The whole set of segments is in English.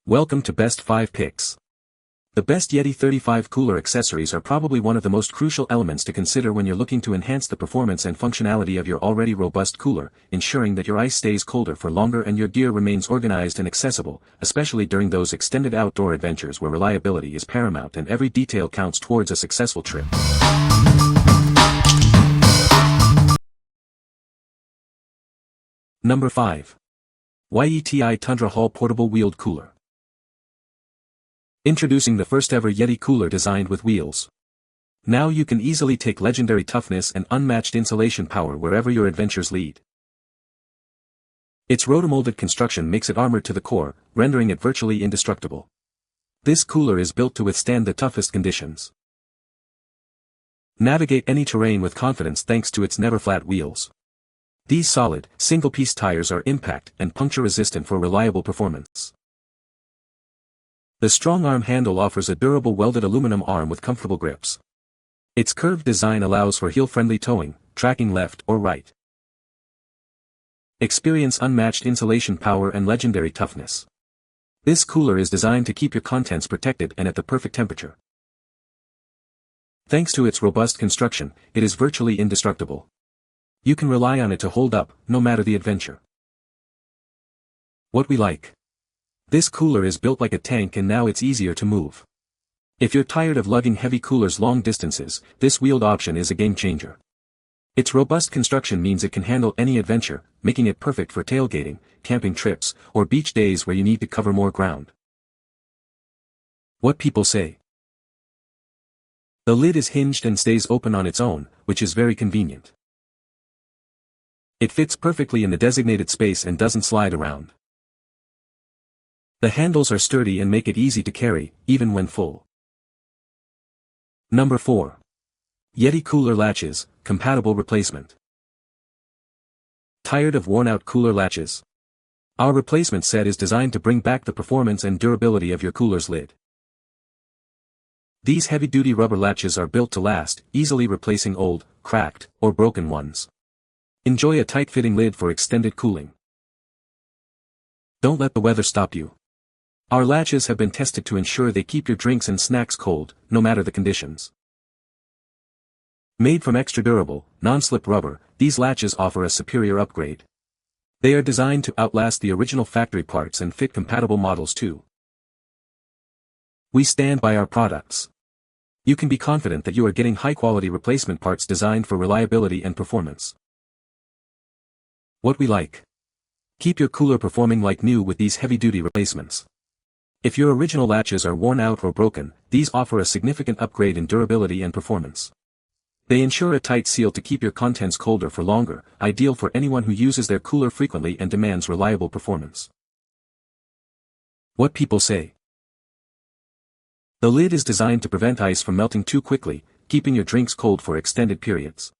Welcome to Best 5 Picks. The Best Yeti 35 cooler accessories are probably one of the most crucial elements to consider when you're looking to enhance the performance and functionality of your already robust cooler, ensuring that your ice stays colder for longer and your gear remains organized and accessible, especially during those extended outdoor adventures where reliability is paramount and every detail counts towards a successful trip. Number 5. Yeti Tundra Hall Portable Wheeled Cooler. Introducing the first ever Yeti cooler designed with wheels. Now you can easily take legendary toughness and unmatched insulation power wherever your adventures lead. Its rotomolded construction makes it armored to the core, rendering it virtually indestructible. This cooler is built to withstand the toughest conditions. Navigate any terrain with confidence thanks to its never-flat wheels. These solid, single-piece tires are impact and puncture-resistant for reliable performance. The strong arm handle offers a durable welded aluminum arm with comfortable grips. Its curved design allows for heel-friendly towing, tracking left or right. Experience unmatched insulation power and legendary toughness. This cooler is designed to keep your contents protected and at the perfect temperature. Thanks to its robust construction, it is virtually indestructible. You can rely on it to hold up, no matter the adventure. What we like. This cooler is built like a tank and now it's easier to move. If you're tired of lugging heavy coolers long distances, this wheeled option is a game changer. Its robust construction means it can handle any adventure, making it perfect for tailgating, camping trips, or beach days where you need to cover more ground. What people say. The lid is hinged and stays open on its own, which is very convenient. It fits perfectly in the designated space and doesn't slide around. The handles are sturdy and make it easy to carry, even when full. Number 4. Yeti Cooler Latches, Compatible Replacement. Tired of worn-out cooler latches? Our replacement set is designed to bring back the performance and durability of your cooler's lid. These heavy-duty rubber latches are built to last, easily replacing old, cracked, or broken ones. Enjoy a tight-fitting lid for extended cooling. Don't let the weather stop you. Our latches have been tested to ensure they keep your drinks and snacks cold, no matter the conditions. Made from extra durable, non-slip rubber, these latches offer a superior upgrade. They are designed to outlast the original factory parts and fit compatible models too. We stand by our products. You can be confident that you are getting high-quality replacement parts designed for reliability and performance. What we like. Keep your cooler performing like new with these heavy-duty replacements. If your original latches are worn out or broken, these offer a significant upgrade in durability and performance. They ensure a tight seal to keep your contents colder for longer, ideal for anyone who uses their cooler frequently and demands reliable performance. What people say. The lid is designed to prevent ice from melting too quickly, keeping your drinks cold for extended periods.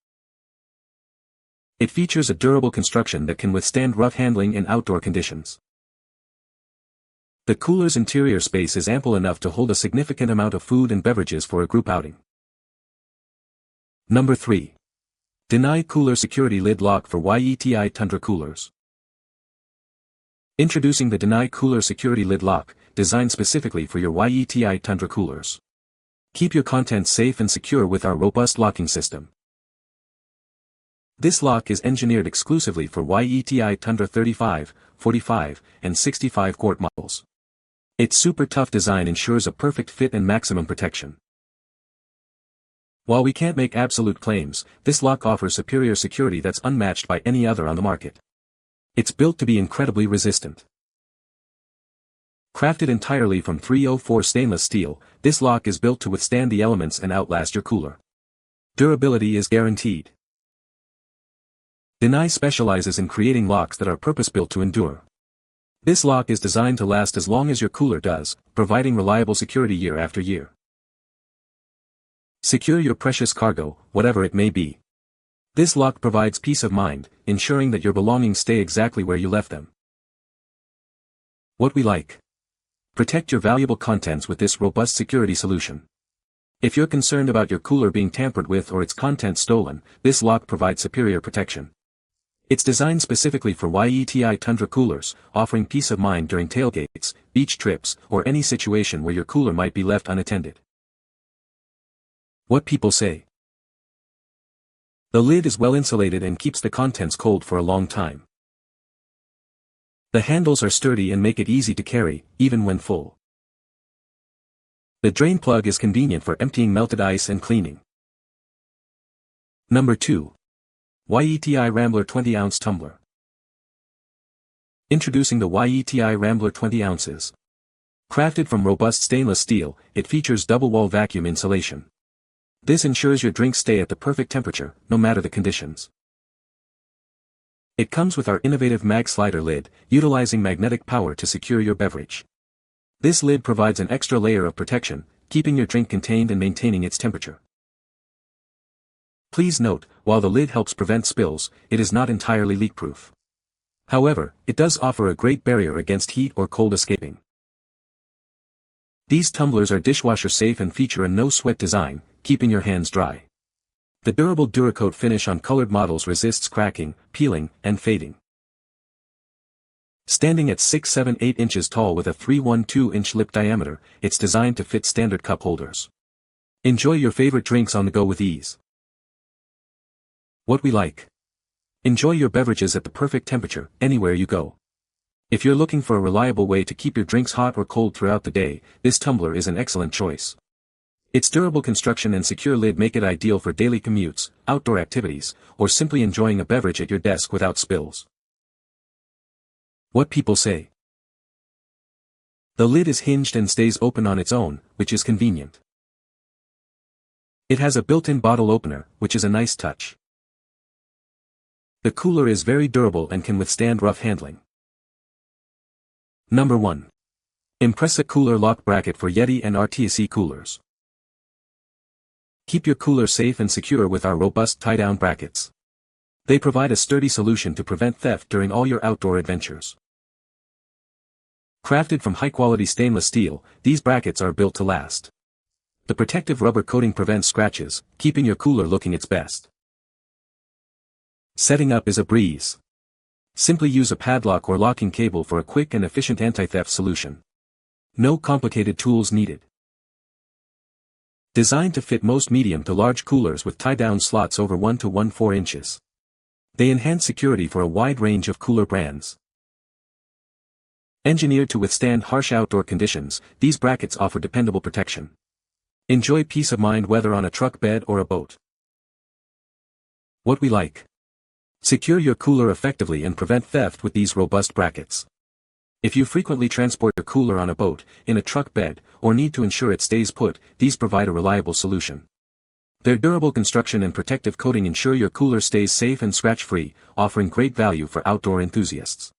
It features a durable construction that can withstand rough handling in outdoor conditions. The cooler's interior space is ample enough to hold a significant amount of food and beverages for a group outing. Number 3. Deny Cooler Security Lid Lock for Yeti Tundra Coolers. Introducing the Deny Cooler Security Lid Lock, designed specifically for your Yeti Tundra coolers. Keep your contents safe and secure with our robust locking system. This lock is engineered exclusively for Yeti Tundra 35, 45, and 65 quart models. Its super tough design ensures a perfect fit and maximum protection. While we can't make absolute claims, this lock offers superior security that's unmatched by any other on the market. It's built to be incredibly resistant. Crafted entirely from 304 stainless steel, this lock is built to withstand the elements and outlast your cooler. Durability is guaranteed. Deny specializes in creating locks that are purpose-built to endure. This lock is designed to last as long as your cooler does, providing reliable security year after year. Secure your precious cargo, whatever it may be. This lock provides peace of mind, ensuring that your belongings stay exactly where you left them. What we like. Protect your valuable contents with this robust security solution. If you're concerned about your cooler being tampered with or its contents stolen, this lock provides superior protection. It's designed specifically for Yeti Tundra coolers, offering peace of mind during tailgates, beach trips, or any situation where your cooler might be left unattended. What people say. The lid is well insulated and keeps the contents cold for a long time. The handles are sturdy and make it easy to carry, even when full. The drain plug is convenient for emptying melted ice and cleaning. Number 2. Yeti Rambler 20-ounce Tumbler. Introducing the Yeti Rambler 20 ounces. Crafted from robust stainless steel, it features double-wall vacuum insulation. This ensures your drinks stay at the perfect temperature, no matter the conditions. It comes with our innovative mag slider lid, utilizing magnetic power to secure your beverage. This lid provides an extra layer of protection, keeping your drink contained and maintaining its temperature. Please note, while the lid helps prevent spills, it is not entirely leak-proof. However, it does offer a great barrier against heat or cold escaping. These tumblers are dishwasher-safe and feature a no-sweat design, keeping your hands dry. The durable Duracoat finish on colored models resists cracking, peeling, and fading. Standing at 6'7" 8" tall with a 312" lip diameter, it's designed to fit standard cup holders. Enjoy your favorite drinks on the go with ease. What we like. Enjoy your beverages at the perfect temperature, anywhere you go. If you're looking for a reliable way to keep your drinks hot or cold throughout the day, this tumbler is an excellent choice. Its durable construction and secure lid make it ideal for daily commutes, outdoor activities, or simply enjoying a beverage at your desk without spills. What people say. The lid is hinged and stays open on its own, which is convenient. It has a built-in bottle opener, which is a nice touch. The cooler is very durable and can withstand rough handling. Number 1. IMPRESA Cooler Lock Bracket for Yeti and RTIC Coolers. Keep your cooler safe and secure with our robust tie-down brackets. They provide a sturdy solution to prevent theft during all your outdoor adventures. Crafted from high-quality stainless steel, these brackets are built to last. The protective rubber coating prevents scratches, keeping your cooler looking its best. Setting up is a breeze. Simply use a padlock or locking cable for a quick and efficient anti-theft solution. No complicated tools needed. Designed to fit most medium to large coolers with tie-down slots over 1 to 1/4 inches. They enhance security for a wide range of cooler brands. Engineered to withstand harsh outdoor conditions, these brackets offer dependable protection. Enjoy peace of mind whether on a truck bed or a boat. What we like. Secure your cooler effectively and prevent theft with these robust brackets. If you frequently transport your cooler on a boat, in a truck bed, or need to ensure it stays put, these provide a reliable solution. Their durable construction and protective coating ensure your cooler stays safe and scratch-free, offering great value for outdoor enthusiasts.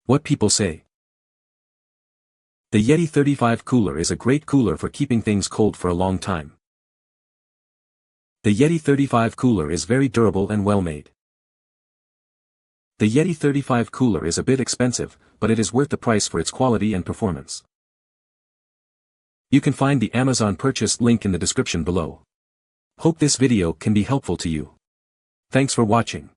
What people say. The Yeti 35 cooler is a great cooler for keeping things cold for a long time. The Yeti 35 cooler is very durable and well made. The Yeti 35 cooler is a bit expensive, but it is worth the price for its quality and performance. You can find the Amazon purchase link in the description below. Hope this video can be helpful to you. Thanks for watching.